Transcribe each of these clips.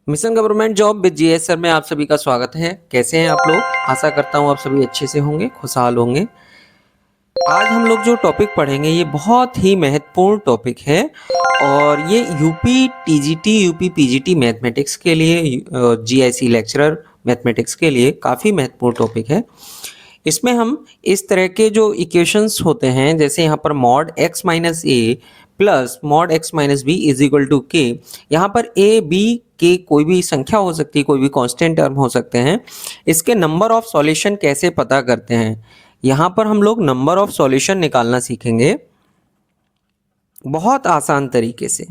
Mission government job with GS sir में आप सभी का स्वागत है। कैसे हैं आप लोग? आशा करता हूँ आप सभी अच्छे से होंगे, खुशहाल होंगे। आज हम लोग जो टॉपिक पढ़ेंगे ये बहुत ही महत्वपूर्ण टॉपिक है और ये UP TGT UP PGT mathematics के लिए जीआईसी लेक्चरर मैथमेटिक्स के लिए काफ़ी महत्वपूर्ण टॉपिक है। इसमें हम इस तरह के जो इक्वेशंस होते हैं, जैसे यहाँ पर mod x minus A plus mod x minus B is equal to K, यहाँ पर ए बी के कोई भी संख्या हो सकती है, कोई भी कांस्टेंट टर्म हो सकते हैं। इसके नंबर ऑफ सॉल्यूशन कैसे पता करते हैं, यहाँ पर हम लोग नंबर ऑफ सॉल्यूशन निकालना सीखेंगे बहुत आसान तरीके से।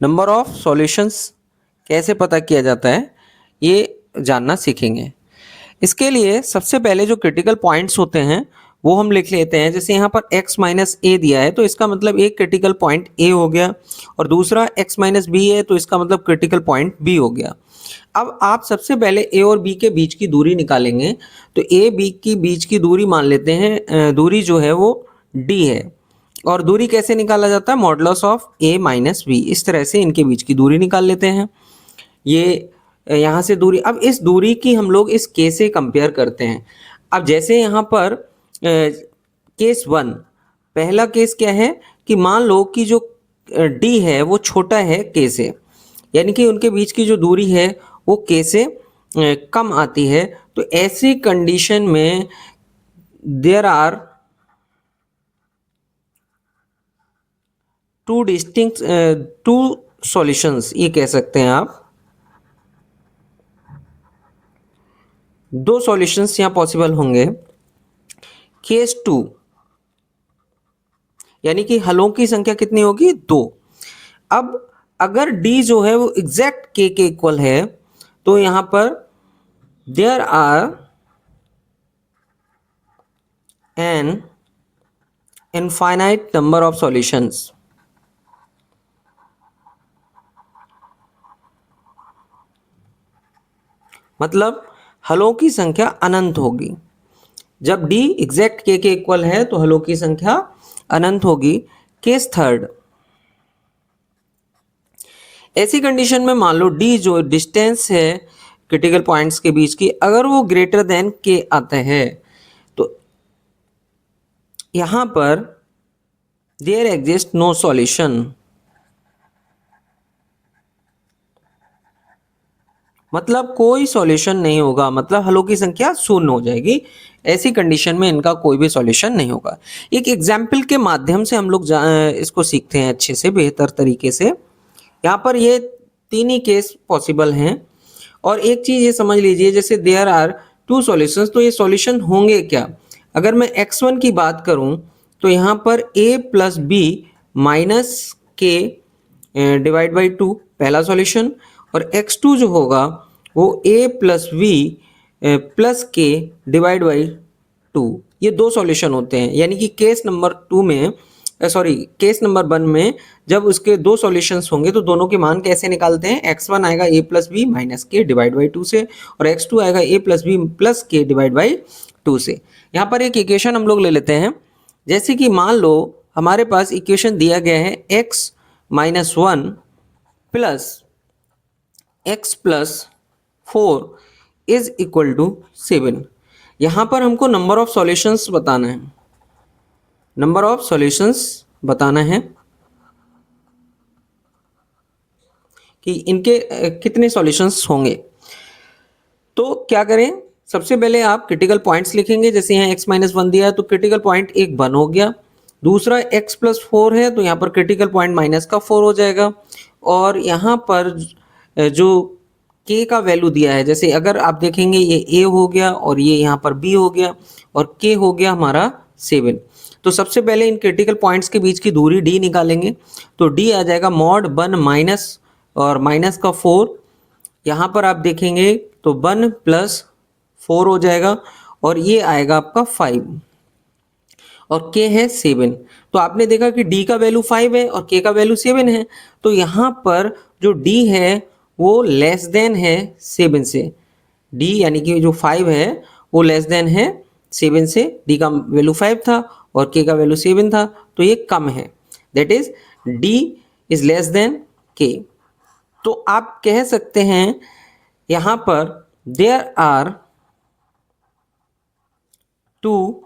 नंबर ऑफ सॉल्यूशंस कैसे पता किया जाता है ये जानना सीखेंगे। इसके लिए सबसे पहले जो क्रिटिकल पॉइंट्स होते हैं वो हम लिख लेते हैं। जैसे यहाँ पर x माइनस ए दिया है तो इसका मतलब एक क्रिटिकल पॉइंट a हो गया और दूसरा x माइनस बी है तो इसका मतलब क्रिटिकल पॉइंट b हो गया। अब आप सबसे पहले a और b के बीच की दूरी निकालेंगे तो a b की बीच की दूरी मान लेते हैं, दूरी जो है वो d है। और दूरी कैसे निकाला जाता है? Modulus of a minus B. इस तरह से इनके बीच की दूरी निकाल लेते हैं। ये यहाँ से दूरी, अब इस दूरी की हम लोग इस के से कंपेयर करते हैं। अब जैसे यहाँ पर केस वन, पहला केस क्या है कि मान लो कि जो डी है वो छोटा है के से, यानी कि उनके बीच की जो दूरी है वो के से कम आती है। तो ऐसी कंडीशन में देयर आर टू सॉल्यूशंस, ये कह सकते हैं आप, दो सॉल्यूशंस यहाँ पॉसिबल होंगे। केस टू, यानी कि हलों की संख्या कितनी होगी? दो। अब अगर d जो है वो एग्जैक्ट k के इक्वल है तो यहां पर there are an infinite number of solutions. मतलब हलों की संख्या अनंत होगी। जब d एग्जैक्ट k के इक्वल है तो हलों की संख्या अनंत होगी। केस थर्ड, ऐसी कंडीशन में मान लो d जो डिस्टेंस है क्रिटिकल पॉइंट्स के बीच की, अगर वो ग्रेटर देन k आता है तो यहां पर देयर एग्जिस्ट नो सॉल्यूशन। मतलब कोई सॉल्यूशन नहीं होगा, मतलब हलों की संख्या शून्य हो जाएगी। ऐसी कंडीशन में इनका कोई भी सॉल्यूशन नहीं होगा। एक एग्जाम्पल के माध्यम से हम लोग इसको सीखते हैं अच्छे से, बेहतर तरीके से। यहाँ पर ये तीन ही केस पॉसिबल हैं और एक चीज ये समझ लीजिए, जैसे देयर आर टू सॉल्यूशंस, तो ये सॉल्यूशन होंगे क्या? अगर मैं x1 की बात करूं तो यहाँ पर a प्लस बी माइनस के डिवाइड बाई टू पहला सॉल्यूशन, और x2 जो होगा वो a प्लस बी प्लस के डिवाइड बाई टू। ये दो सॉल्यूशन होते हैं। यानी कि केस नंबर टू में, सॉरी केस नंबर वन में जब उसके दो सॉल्यूशंस होंगे तो दोनों के मान कैसे निकालते हैं? x1 आएगा a प्लस बी माइनस के डिवाइड बाई टू से और x2 आएगा a प्लस बी प्लस के डिवाइड बाई टू से। यहाँ पर एक इक्वेशन हम लोग ले लेते हैं। जैसे कि मान लो हमारे पास इक्वेशन दिया गया है x minus one plus x plus four is equal to 7। यहाँ पर हमको नंबर ऑफ सॉल्यूशंस बताना है, नंबर ऑफ सॉल्यूशंस बताना है कि इनके कितने सॉल्यूशंस होंगे। तो क्या करें? सबसे पहले आप क्रिटिकल पॉइंट्स लिखेंगे। जैसे यहाँ x माइनस वन दिया है तो क्रिटिकल पॉइंट एक वन हो गया। दूसरा x प्लस फोर है तो यहाँ पर क्रिटिकल पॉइंट माइनस का फोर हो जाएगा। और यहाँ पर जो k का वैल्यू दिया है, जैसे अगर आप देखेंगे ये a हो गया और ये यहाँ पर b हो गया और k हो गया हमारा 7। तो सबसे पहले इन क्रिटिकल पॉइंट्स के बीच की दूरी d निकालेंगे। तो d आ जाएगा मॉड वन माइनस और माइनस का 4। यहाँ पर आप देखेंगे तो 1 प्लस 4 हो जाएगा और ये आएगा आपका 5 और k है 7। तो आपने देखा कि d का वैल्यू 5 है और k का वैल्यू 7 है। तो यहाँ पर जो d है वो लेस देन है 7 से। d यानी कि जो 5 है वो लेस देन है 7 से। d का वैल्यू 5 था और k का वैल्यू 7 था तो ये कम है। That is D is less than K. तो आप कह सकते हैं यहां पर there are two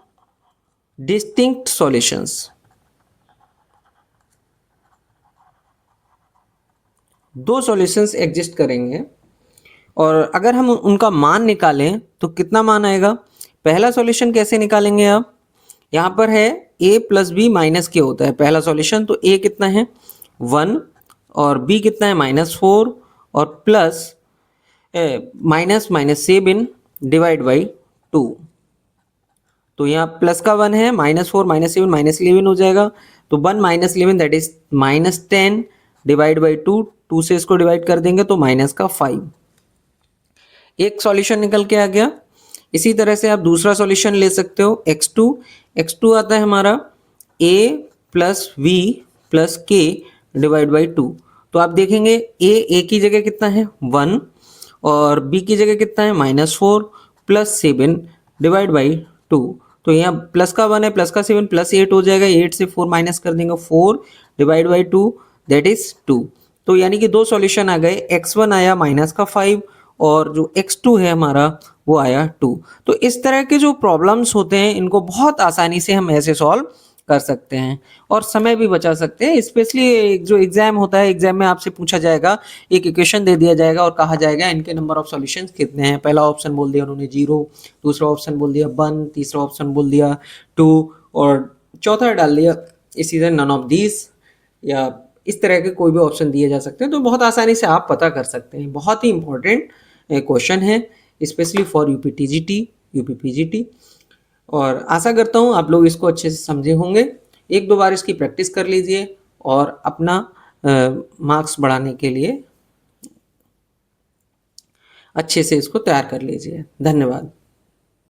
distinct solutions, दो सॉल्यूशंस एग्जिस्ट करेंगे और अगर हम उनका मान निकालें तो कितना मान आएगा। पहला सॉल्यूशन कैसे निकालेंगे आप, यहाँ पर है a प्लस बी माइनस के होता है पहला सॉल्यूशन, तो a कितना है 1 और b कितना है -4 और प्लस माइनस -7 डिवाइड बाई 2। तो यहाँ प्लस का 1 है, -4 -7 -11 हो जाएगा, तो 1 -11 दैट इज -10 डिवाइड बाई 2, 2 से इसको डिवाइड कर देंगे तो माइनस का 5। एक सॉल्यूशन निकल के आ गया। इसी तरह से आप दूसरा सॉल्यूशन ले सकते हो x2 आता है हमारा a प्लस वी प्लस के डिवाइड बाई 2। तो आप देखेंगे a की जगह कितना है 1 और b की जगह कितना है -4 प्लस 7 डिवाइड बाई 2। तो यहाँ प्लस का 1 है, प्लस का 7 प्लस 8 हो जाएगा, 8 से 4 माइनस कर देंगे 4 डिवाइड बाई 2 दैट इज 2। तो यानी कि दो सॉल्यूशन आ गए, x1 आया माइनस का 5 और जो x2 है हमारा वो आया 2। तो इस तरह के जो प्रॉब्लम्स होते हैं इनको बहुत आसानी से हम ऐसे सॉल्व कर सकते हैं और समय भी बचा सकते हैं। स्पेशली जो एग्जाम होता है, एग्जाम में आपसे पूछा जाएगा, एक इक्वेशन दे दिया जाएगा और कहा जाएगा इनके नंबर ऑफ सॉल्यूशंस कितने हैं। पहला ऑप्शन बोल दिया उन्होंने 0, दूसरा ऑप्शन बोल दिया 1, तीसरा ऑप्शन बोल दिया 2 और चौथा डाल दिया इसी तरह नन ऑफ दीज, या इस तरह के कोई भी ऑप्शन दिए जा सकते हैं। तो बहुत आसानी से आप पता कर सकते हैं। बहुत ही इंपॉर्टेंट क्वेश्चन है specially for UP TGT, UP PGT. और आशा करता हूँ आप लोग इसको अच्छे से समझे होंगे। एक दो बार इसकी प्रैक्टिस कर लीजिए और अपना मार्क्स बढ़ाने के लिए अच्छे से इसको तैयार कर लीजिए। धन्यवाद।